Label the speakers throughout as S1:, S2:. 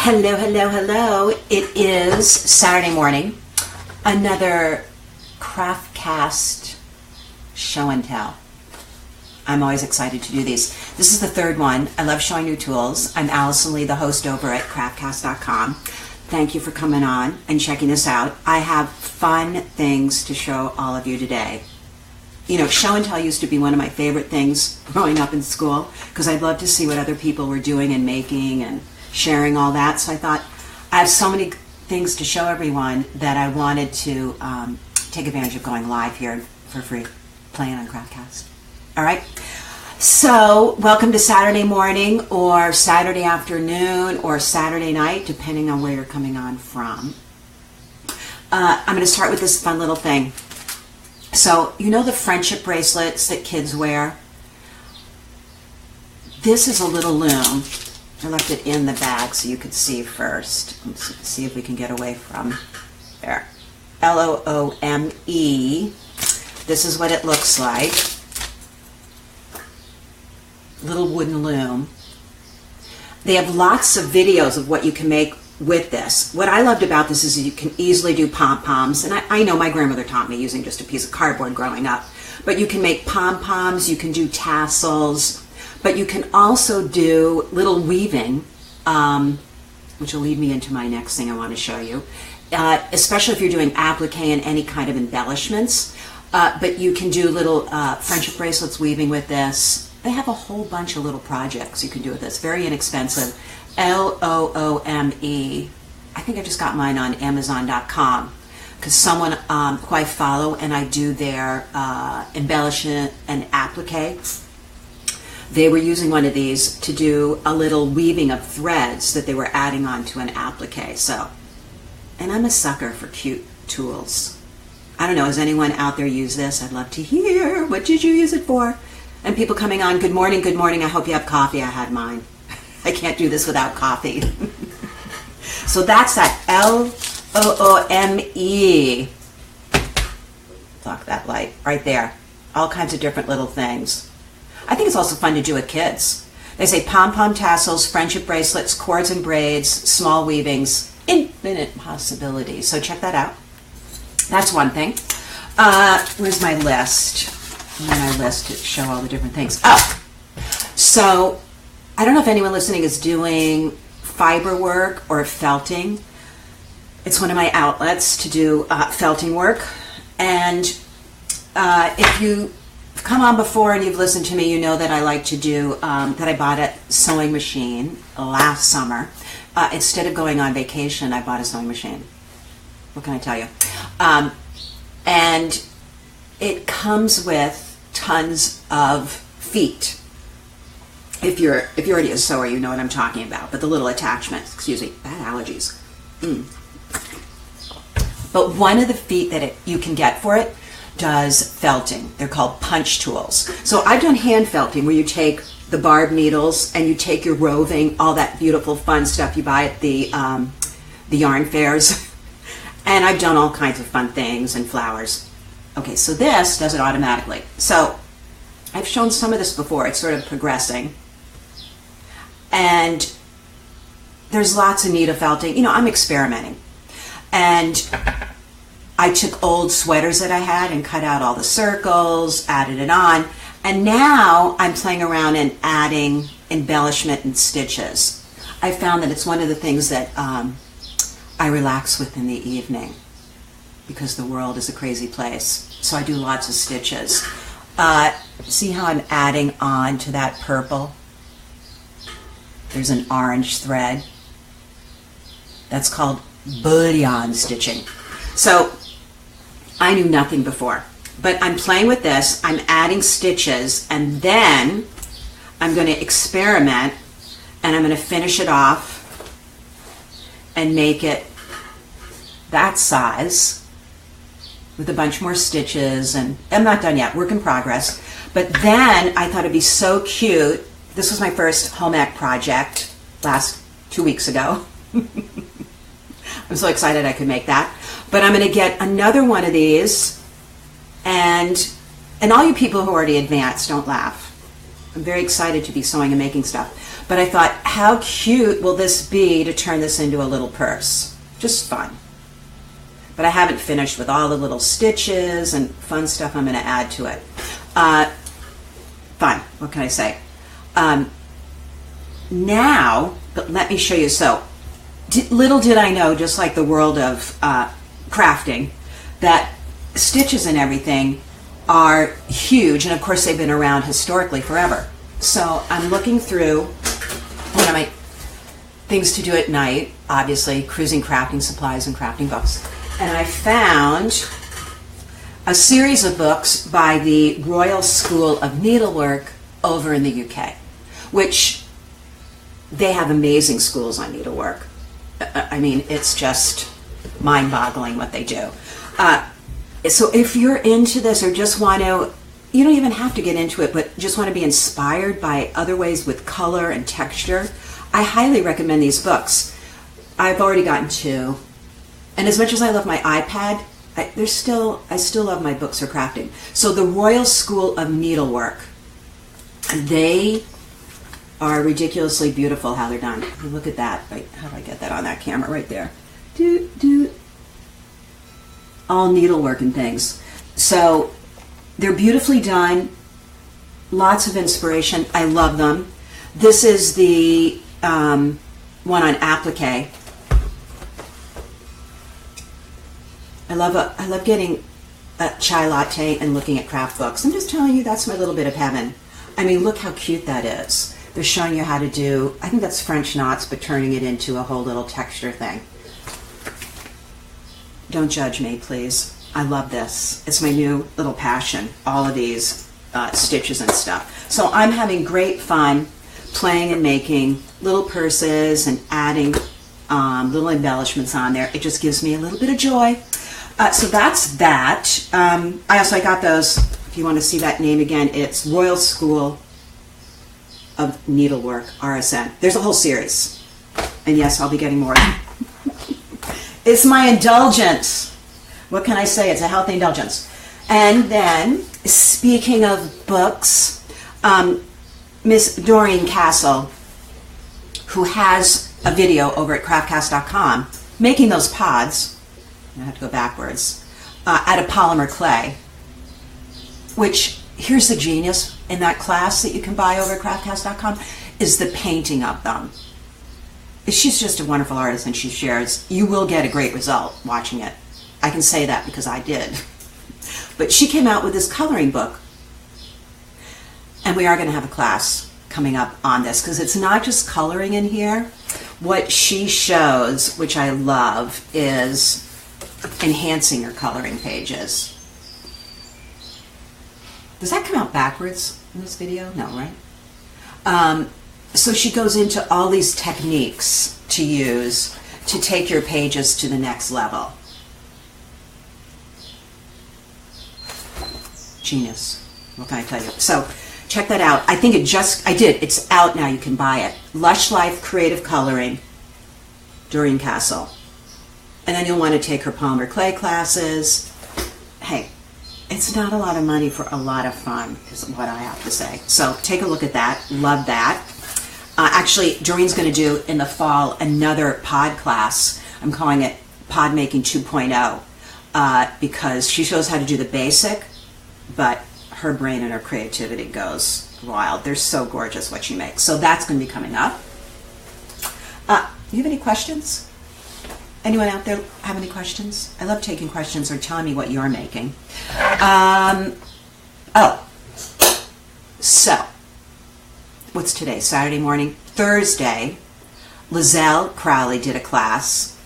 S1: Hello, hello, hello. It is Saturday morning. Another CRAFTCAST show and tell. I'm always excited to do these. This is the third one. I love showing new tools. I'm Allison Lee, the host over at CRAFTCAST.com. Thank you for coming on and checking this out. I have fun things to show all of you today. You know, show and tell used to be one of my favorite things growing up in school because I'd love to see what other people were doing and making and sharing all that. So I thought I have so many things to show everyone that I wanted to take advantage of going live here for free, playing on CRAFTCAST. All right. So welcome to Saturday morning or Saturday afternoon or Saturday night, depending on where you're coming on from. I'm going to start with this fun little thing. So you know the friendship bracelets that kids wear? This is a little loom. I left it in the bag so you could see first. Let's see if we can get away from there. LOOME. This is what it looks like. Little wooden loom. They have lots of videos of what you can make with this. What I loved about this is you can easily do pom-poms. And I know my grandmother taught me using just a piece of cardboard growing up. But you can make pom-poms, you can do tassels. But you can also do little weaving, which will lead me into my next thing I want to show you, especially if you're doing applique and any kind of embellishments. But you can do little friendship bracelets weaving with this. They have a whole bunch of little projects you can do with this. Very inexpensive. LOOME. I think I just got mine on Amazon.com because someone who I follow and I do their embellishment and applique. They were using one of these to do a little weaving of threads that they were adding onto an applique. So, and I'm a sucker for cute tools. I don't know, has anyone out there used this? I'd love to hear. What did you use it for? And people coming on, good morning, good morning. I hope you have coffee. I had mine. I can't do this without coffee. So that's that LOOME. Block that light right there. All kinds of different little things. I think it's also fun to do with kids. They say pom-pom tassels, friendship bracelets, cords and braids, small weavings, infinite possibilities. So check that out. That's one thing. Where's my list? And then I list to show all the different things. Oh, so I don't know if anyone listening is doing fiber work or felting. It's one of my outlets to do felting work. And if you come on before and you've listened to me, you know that I like to do, that I bought a sewing machine last summer. Instead of going on vacation, I bought a sewing machine. What can I tell you? And it comes with tons of feet. If you're already a sewer, you know what I'm talking about. But the little attachments, excuse me, bad allergies. But one of the feet that you can get for it does felting. They're called punch tools. So I've done hand felting where you take the barb needles and you take your roving, all that beautiful fun stuff you buy at the yarn fairs. And I've done all kinds of fun things and flowers. Okay, so this does it automatically. So I've shown some of this before. It's sort of progressing. And there's lots of needle felting. You know, I'm experimenting. And I took old sweaters that I had and cut out all the circles, added it on, and now I'm playing around and adding embellishment and stitches. I found that it's one of the things that I relax with in the evening because the world is a crazy place. So I do lots of stitches. See how I'm adding on to that purple? There's an orange thread. That's called bullion stitching. So I knew nothing before, but I'm playing with this, I'm adding stitches, and then I'm going to experiment and I'm going to finish it off and make it that size with a bunch more stitches. And I'm not done yet, work in progress. But then I thought it'd be so cute. This was my first home ec project 2 weeks ago. I'm so excited I could make that. But I'm going to get another one of these, and all you people who are already advanced, don't laugh. I'm very excited to be sewing and making stuff. But I thought, how cute will this be to turn this into a little purse? Just fun. But I haven't finished with all the little stitches and fun stuff I'm going to add to it. Fun. What can I say? Now, but let me show you. So, little did I know, just like the world of crafting, that stitches and everything are huge, and of course they've been around historically forever. So I'm looking through one of my things to do at night, obviously cruising crafting supplies and crafting books, and I found a series of books by the Royal School of Needlework over in the UK, which they have amazing schools on needlework. I mean, it's just mind-boggling what they do. So if you're into this or just want to, you don't even have to get into it, but just want to be inspired by other ways with color and texture, I highly recommend these books. I've already gotten 2. And as much as I love my iPad, I still love my books for crafting. So the Royal School of Needlework, they are ridiculously beautiful how they're done. Look at that. Wait, how do I get that on that camera right there? All needlework and things. So they're beautifully done. Lots of inspiration. I love them. This is the one on applique. I love getting a chai latte and looking at craft books. I'm just telling you, that's my little bit of heaven. I mean, look how cute that is. They're showing you how to do, I think that's French knots, but turning it into a whole little texture thing. Don't judge me, please. I love this. It's my new little passion, all of these stitches and stuff. So I'm having great fun playing and making little purses and adding little embellishments on there. It just gives me a little bit of joy. So that's that. I got those, if you want to see that name again, it's Royal School of Needlework, RSN. There's a whole series. And yes, I'll be getting more. It's my indulgence. What can I say? It's a healthy indulgence. And then, speaking of books, Miss Doreen Castle, who has a video over at CRAFTCAST.com, making those pods, I have to go backwards, out of polymer clay, which, here's the genius in that class that you can buy over at CRAFTCAST.com, is the painting of them. She's just a wonderful artist, and she shares. You will get a great result watching it. I can say that because I did. But she came out with this coloring book. And we are going to have a class coming up on this, because it's not just coloring in here. What she shows, which I love, is enhancing your coloring pages. Does that come out backwards in this video? No, right? So she goes into all these techniques to use to take your pages to the next level. Genius. What can I tell you? So check that out. I think it's out now. You can buy it. Lush Life Creative Coloring, Doreen Castle. And then you'll want to take her polymer clay classes. Hey, it's not a lot of money for a lot of fun, is what I have to say. So take a look at that. Love that. Actually, Doreen's going to do in the fall another pod class. I'm calling it Pod Making 2.0 because she shows how to do the basic, but her brain and her creativity goes wild. They're so gorgeous what she makes. So that's going to be coming up. You have any questions? Anyone out there have any questions? I love taking questions or telling me what you're making. So what's today? Saturday morning? Thursday, Lizelle Crowley did a class.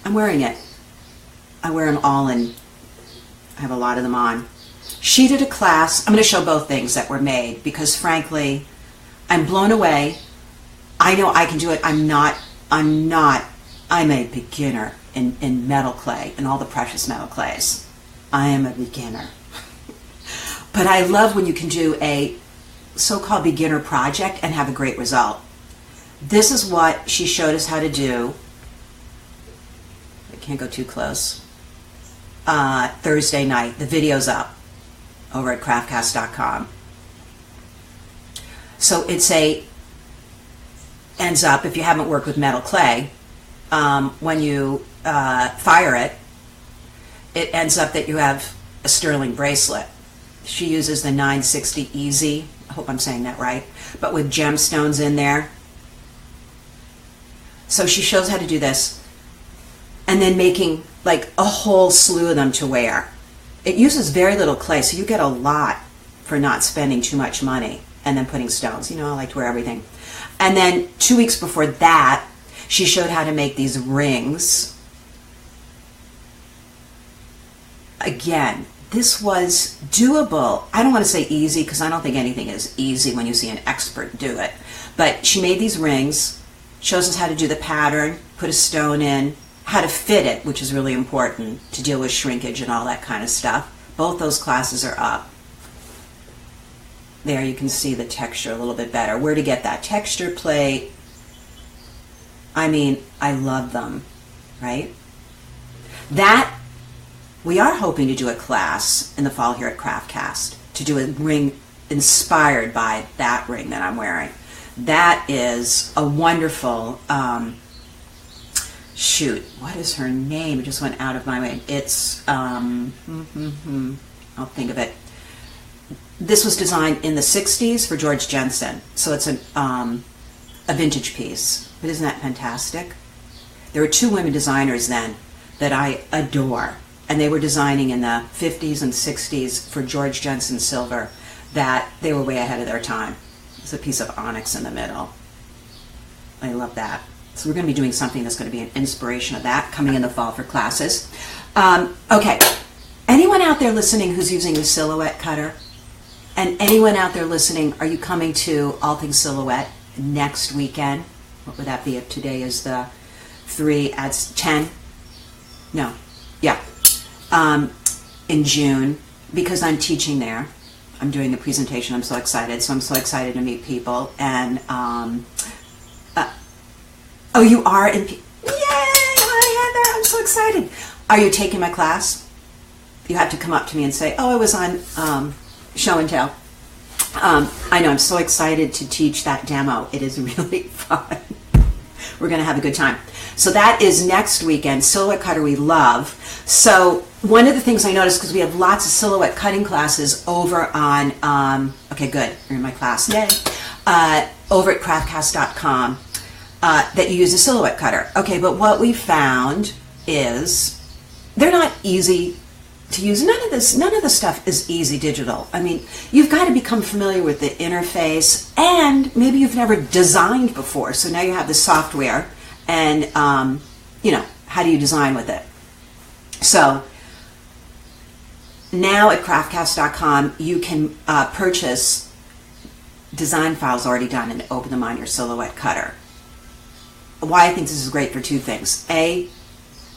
S1: I'm wearing it. I wear them all and I have a lot of them on. She did a class. I'm going to show both things that were made because frankly, I'm blown away. I know I can do it. I'm a beginner in metal clay and all the precious metal clays. I am a beginner. But I love when you can do a so-called beginner project and have a great result. This is what she showed us how to do. I can't go too close. Thursday night. The video's up over at craftcast.com. So ends up, if you haven't worked with metal clay, when you fire it, it ends up that you have a sterling bracelet. She uses the 960 Easy, I hope I'm saying that right, but with gemstones in there. So she shows how to do this, and then making like a whole slew of them to wear. It uses very little clay, so you get a lot for not spending too much money, and then putting stones. You know, I like to wear everything. And then 2 weeks before that, she showed how to make these rings. Again, this was doable. I don't want to say easy, because I don't think anything is easy when you see an expert do it. But she made these rings, shows us how to do the pattern, put a stone in, how to fit it, which is really important to deal with shrinkage and all that kind of stuff. Both those classes are up. There you can see the texture a little bit better. Where to get that texture plate. I mean, I love them, right? That, we are hoping to do a class in the fall here at CraftCast, to do a ring inspired by that ring that I'm wearing. That is a wonderful, shoot, what is her name? It just went out of my way. It's, I'll think of it. This was designed in the 60s for George Jensen. So it's a vintage piece. But isn't that fantastic? There were two women designers then that I adore. And they were designing in the 50s and 60s for George Jensen silver, that they were way ahead of their time. It's a piece of onyx in the middle. I love that. So we're going to be doing something that's going to be an inspiration of that coming in the fall for classes. Okay, anyone out there listening who's using the silhouette cutter? And anyone out there listening, are you coming to All Things Silhouette next weekend? What would that be if today is the 3 at 10? No, yeah. In June, because I'm teaching there. I'm doing the presentation. I'm so excited. So I'm so excited to meet people. And, oh, you are in, yay, hi Heather, I'm so excited. Are you taking my class? You have to come up to me and say, oh, I was on show and tell. I know, I'm so excited to teach that demo. It is really fun. We're going to have a good time. So that is next weekend, Silhouette Cutter We Love. So one of the things I noticed, because we have lots of silhouette cutting classes over on, okay, good, you're in my class, yay, over at craftcast.com, that you use a silhouette cutter. Okay, but what we found is they're not easy to use. None of the stuff is easy digital. I mean, you've got to become familiar with the interface, and maybe you've never designed before, so now you have the software, and you know, how do you design with it? So now at craftcast.com you can purchase design files already done and open them on your silhouette cutter. Why I think this is great for two things. A,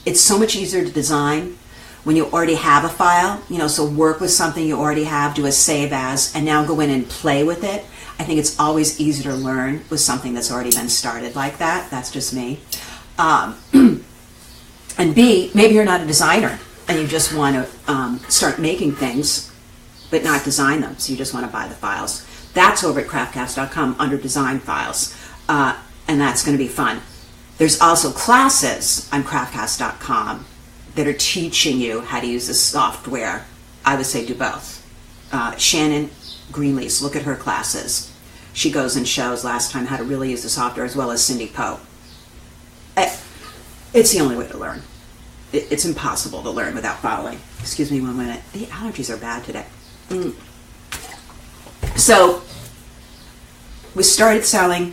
S1: it's so much easier to design when you already have a file, you know, so work with something you already have, do a save as, and now go in and play with it. I think it's always easier to learn with something that's already been started like that. That's just me. And B, maybe you're not a designer and you just want to start making things but not design them, so you just want to buy the files. That's over at craftcast.com under design files, and that's going to be fun. There's also classes on craftcast.com that are teaching you how to use the software. I would say do both. Shannon Greenlease, look at her classes. She goes and shows last time how to really use the software, as well as Cindy Poe. It's the only way to learn. It's impossible to learn without following. Excuse me 1 minute. The allergies are bad today. So we started selling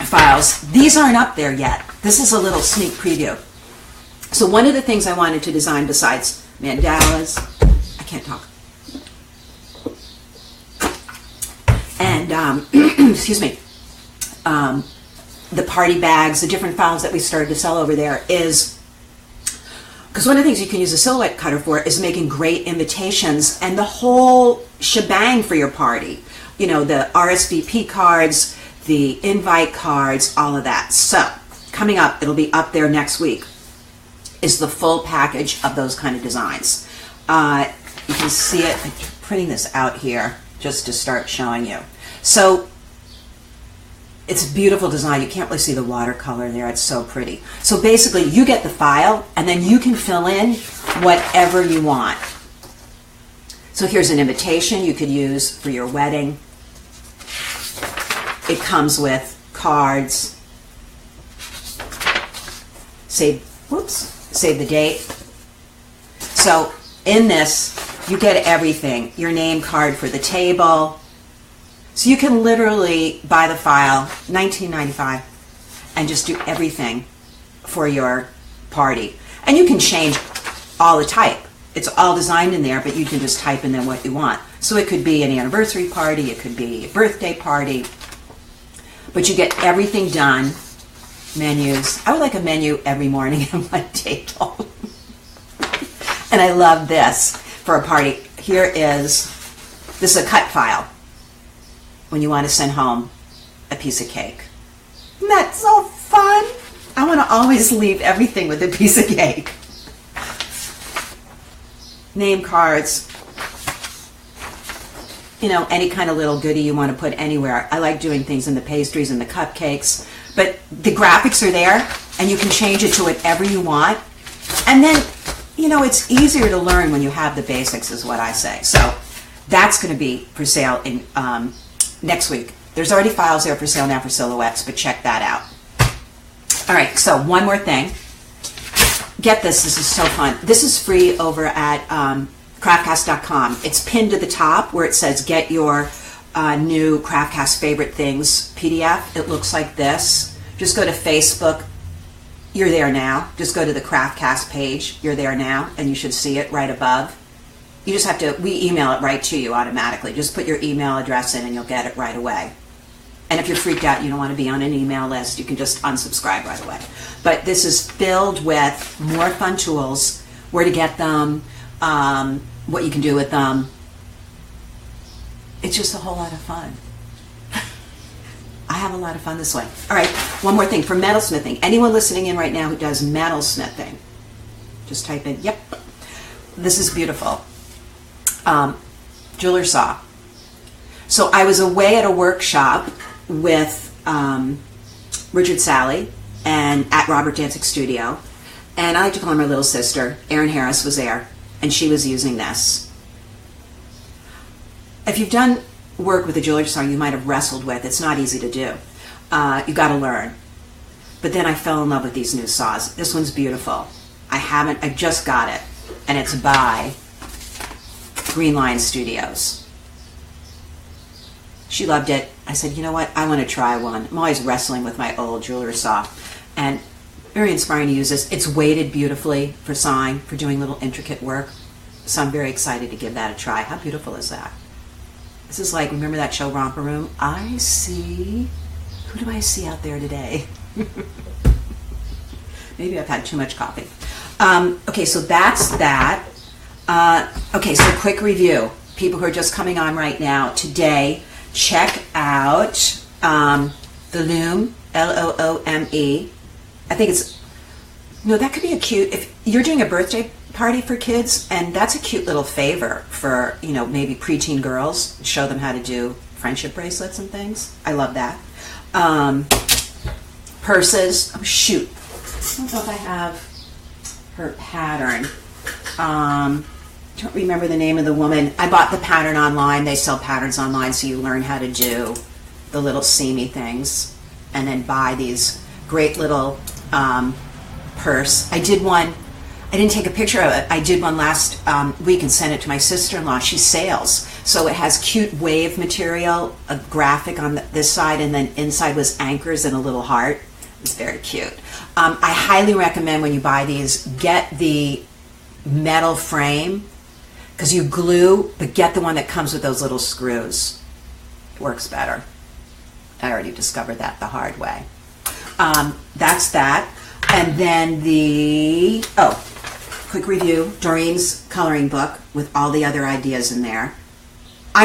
S1: files. These aren't up there yet. This is a little sneak preview. So one of the things I wanted to design besides mandalas, I can't talk, and excuse me, the party bags, the different files that we started to sell over there, is because one of the things you can use a silhouette cutter for is making great invitations and the whole shebang for your party. You know, the RSVP cards, the invite cards, all of that. So coming up, it'll be up there next week, is the full package of those kind of designs. You can see it. I'm printing this out here just to start showing you. So it's a beautiful design. You can't really see the watercolor there. It's so pretty. So basically, you get the file, and then you can fill in whatever you want. So here's an invitation you could use for your wedding. It comes with cards. Save the date. So in this, you get everything. Your name card for the table. So you can literally buy the file, $19.95, and just do everything for your party. And you can change all the type. It's all designed in there, but you can just type in there what you want. So it could be an anniversary party, it could be a birthday party, but you get everything done. Menus. I would like a menu every morning on my table. And I love this for a party. This is a cut file when you want to send home a piece of cake. Isn't that so fun? I want to always leave everything with a piece of cake. Name cards. You know, any kind of little goodie you want to put anywhere. I like doing things in the pastries and the cupcakes. But the graphics are there, and you can change it to whatever you want. And then, you know, it's easier to learn when you have the basics, is what I say. So that's going to be for sale in next week. There's already files there for sale now for silhouettes, but check that out. All right, so one more thing. Get this. This is so fun. This is free over at craftcast.com. It's pinned to the top where it says get your new CraftCast favorite things PDF. It looks like this. Just go to Facebook. You're there now. Just go to the CraftCast page. You're there now, and you should see it right above. You just have to, we email it right to you automatically. Just put your email address in and you'll get it right away. And if you're freaked out, you don't want to be on an email list, you can just unsubscribe right away. But this is filled with more fun tools, where to get them, what you can do with them. It's just a whole lot of fun. I have a lot of fun this way. All right, one more thing for metalsmithing. Anyone listening in right now who does metalsmithing, just type in, yep. This is beautiful. Jeweler saw. So I was away at a workshop with Richard Sally and at Robert Danzig Studio, and I like to call her my little sister. Erin Harris was there, and she was using this. If you've done work with a jeweler saw you might have wrestled with, it's not easy to do. You got to learn. But then I fell in love with these new saws. This one's beautiful. I just got it, and it's by Green Lion Studios. She loved it. I said, you know what? I want to try one. I'm always wrestling with my old jeweler saw, and very inspiring to use this. It's weighted beautifully for sawing, for doing little intricate work. So I'm very excited to give that a try. How beautiful is that? This is like, remember that show Romper Room? I see. Who do I see out there today? Maybe I've had too much coffee. Okay, so that's that. Okay, so quick review. People who are just coming on right now, today, check out the Loom, L-O-O-M-E. I think it's, no, that could be a cute, if you're doing a birthday party for kids, and that's a cute little favor for, you know, maybe preteen girls, show them how to do friendship bracelets and things. I love that. Purses. Oh, shoot. I don't know if I have her pattern. Don't remember the name of the woman. I bought the pattern online. They sell patterns online, so you learn how to do the little seamy things and then buy these great little purse. I did one. I didn't take a picture of it. I did one last week and sent it to my sister-in-law. She sails. So it has cute wave material, a graphic on this side, and then inside was anchors and a little heart. It's very cute. I highly recommend when you buy these, get the metal frame, because you glue, but get the one that comes with those little screws. It works better. I already discovered that the hard way. That's that. And then quick review, Doreen's coloring book with all the other ideas in there. I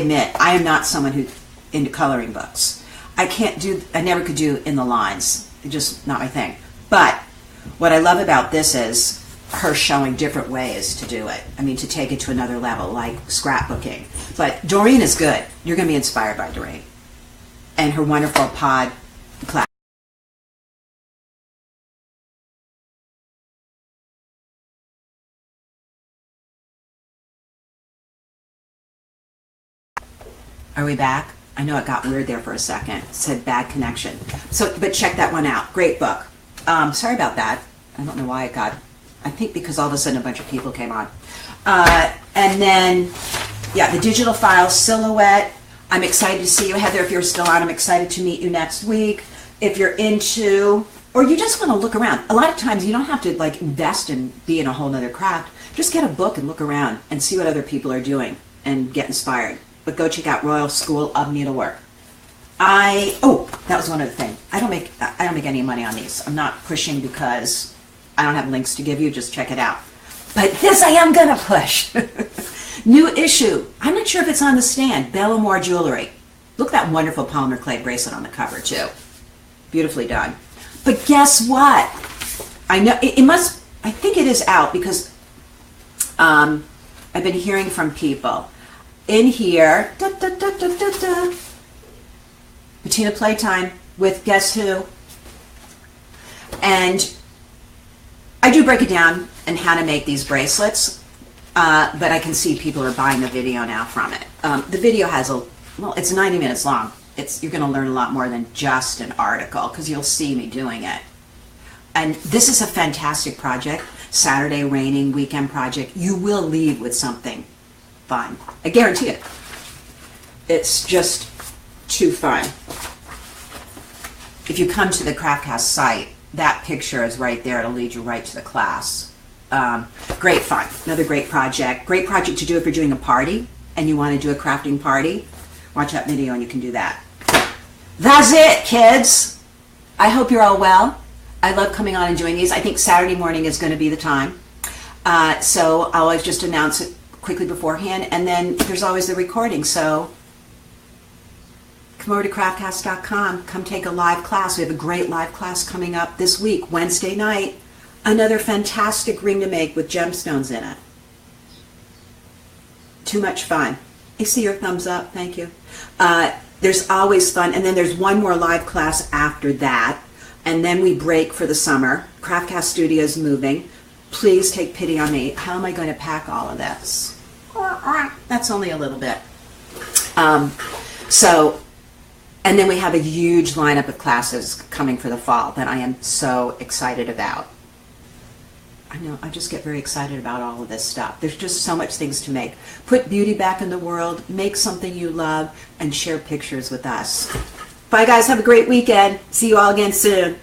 S1: admit, I am not someone who's into coloring books. I never could do in the lines. It's just not my thing. But what I love about this is her showing different ways to do it. I mean, to take it to another level, like scrapbooking. But Doreen is good. You're going to be inspired by Doreen. and her wonderful pod class. Are we back? I know it got weird there for a second. It said bad connection. So, but check that one out. Great book. Sorry about that. I don't know why it got, I think because all of a sudden a bunch of people came on. And then, yeah, the digital file silhouette. I'm excited to see you, Heather, if you're still on. I'm excited to meet you next week. If you're into, or you just want to look around. A lot of times you don't have to like invest and be in a whole nother craft. Just get a book and look around and see what other people are doing and get inspired. But go check out Royal School of Needlework. That was one other thing. I don't make any money on these. I'm not pushing because I don't have links to give you. Just check it out. But this I am gonna push. New issue. I'm not sure if it's on the stand. Bellamore Jewelry. Look at that wonderful polymer clay bracelet on the cover too. Beautifully done. But guess what? I know it must. I think it is out because I've been hearing from people. In here, Patina Playtime with guess who? And I do break it down and how to make these bracelets, but I can see people are buying the video now from it. The video has it's 90 minutes long. You're going to learn a lot more than just an article because you'll see me doing it. And this is a fantastic project. Saturday raining weekend project. You will leave with something fun. I guarantee it. It's just too fun. If you come to the CraftCast site, that picture is right there. It'll lead you right to the class. Great fun. Another great project. Great project to do if you're doing a party and you want to do a crafting party. Watch that video and you can do that. That's it, kids. I hope you're all well. I love coming on and doing these. I think Saturday morning is going to be the time. So I'll always just announce it quickly beforehand, and then there's always the recording. So come over to craftcast.com. Come take a live class. We have a great live class coming up this week, Wednesday night. Another fantastic ring to make with gemstones in it. Too much fun. I see your thumbs up. Thank you. There's always fun, and then there's one more live class after that, and then we break for the summer. CraftCast Studios moving. Please take pity on me. How am I going to pack all of this? That's only a little bit. And then we have a huge lineup of classes coming for the fall that I am so excited about. I know, I just get very excited about all of this stuff. There's just so much things to make. Put beauty back in the world, make something you love, and share pictures with us. Bye guys, have a great weekend. See you all again soon.